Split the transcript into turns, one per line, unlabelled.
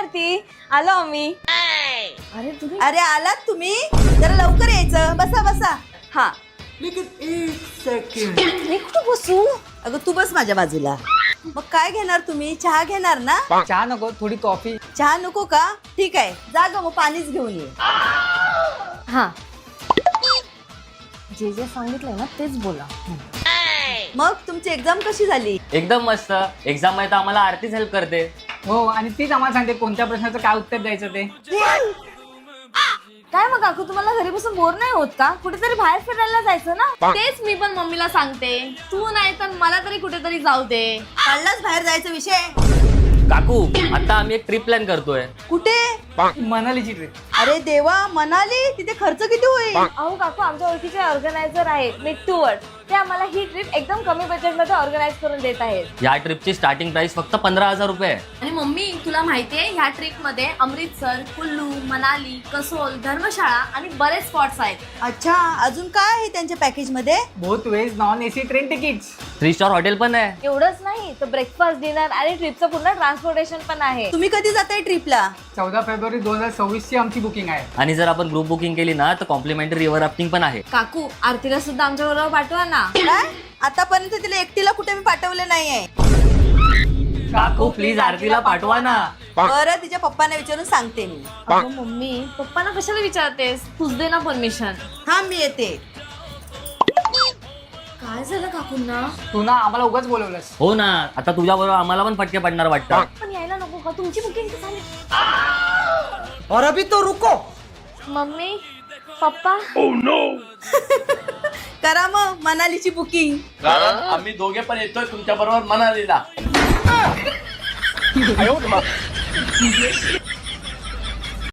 आरती, आलो आम्ही.
अरे तुम्ही
अरे आलात तुम्ही, जरा लवकर यायचं. बसा बसा.
हा
लेकिन एक सेकंड.
मी कुठं बसू?
अगं तू बस माझ्या बाजूला. मग काय घेणार तुम्ही? चहा घेणार ना?
चहा नको, थोडी कॉफी.
चहा नको का? ठीक आहे, जा ग मग पाणीच घेऊन ये.
हा जे जे सांगितलंय ना तेच बोला.
मग तुमची एक्झाम कशी झाली?
एकदम मस्त. एक्झाम मध्ये तर आम्हाला आरतीच हेल्प करते.
हो, आणि तीच आम्हाला सांगते कोणत्या प्रश्नाचं काय उत्तर द्यायचं ते.
काय मग काकू, तुम्हाला घरी बसून बोर नाही होत का? कुठेतरी बाहेर फिरायला जायचं ना.
तेच मी पण मम्मीला सांगते, तू नाही तर मला तरी कुठेतरी जाऊ दे.
काढलाच बाहेर जायचा विषय.
काकू, आता आम्ही एक ट्रिप प्लॅन करतोय.
कुठे?
मनालीची ट्रिप.
अरे देवा, मनाली. तिथे खर्च किती होईल?
अहो काकू, आमच्या ओळखीचे ऑर्गनायझर आहेत मिट्टू वर्ड, ते आम्हाला ही ट्रिप एकदम कमी बजेटमध्ये ऑर्गनाईज करून देत आहेत.
या ट्रिपची स्टार्टिंग प्राइस फक्त 15,000 रुपये आहे.
आणि मम्मी तुला माहितीये ह्या ट्रिप मध्ये अमृतसर, कुल्लू, मनाली, कसोल, धर्मशाळा आणि बरेच स्पॉट्स आहेत.
अच्छा, अजून काय आहे त्यांच्या पॅकेज मध्ये?
Both ways non AC train tickets.
3 star hotel पण आहे.
एवढंच नाही तर ब्रेकफास्ट, डिनर आणि ट्रिपचं पूर्ण ट्रान्सपोर्टेशन पण आहे.
तुम्ही कधी जाताय ट्रिपला?
14 फेब्रुवारी 2026 ची आमची बुकिंग आहे.
आणि जर आपण ग्रुप बुकिंग केली ना तर कॉम्प्लिमेंटरी रिव्हर राफ्टिंग पण आहे.
काकू आरतीला सुद्धा आमच्या बरोबर पाठवा ना.
काय? आतापर्यंत तिला एकटीला कुठे मी पाठवलं नाहीये.
काकू प्लीज आरतीला पाठवा ना.
बरं, तिच्या पप्पांना विचारून सांगते मी.
अगं मम्मी, पप्पांना कशाला विचारतेस? तूच दे ना परमिशन.
हा, मी येते.
काय झालं काकूंना?
तू ना आम्हाला उगाच बोलवलंस.
हो ना, आता तुझ्या बरोबर आम्हाला पण फटके पडणार वाटतं.
पण यायला नको का? तुमची बुकिंग झाली.
और अभी तो रुको.
मम्मी, पप्पा,
करा मग मनालीची बुकिंग.
कारण आम्ही दोघे पण येतोय तुमच्या बरोबर मनालीला.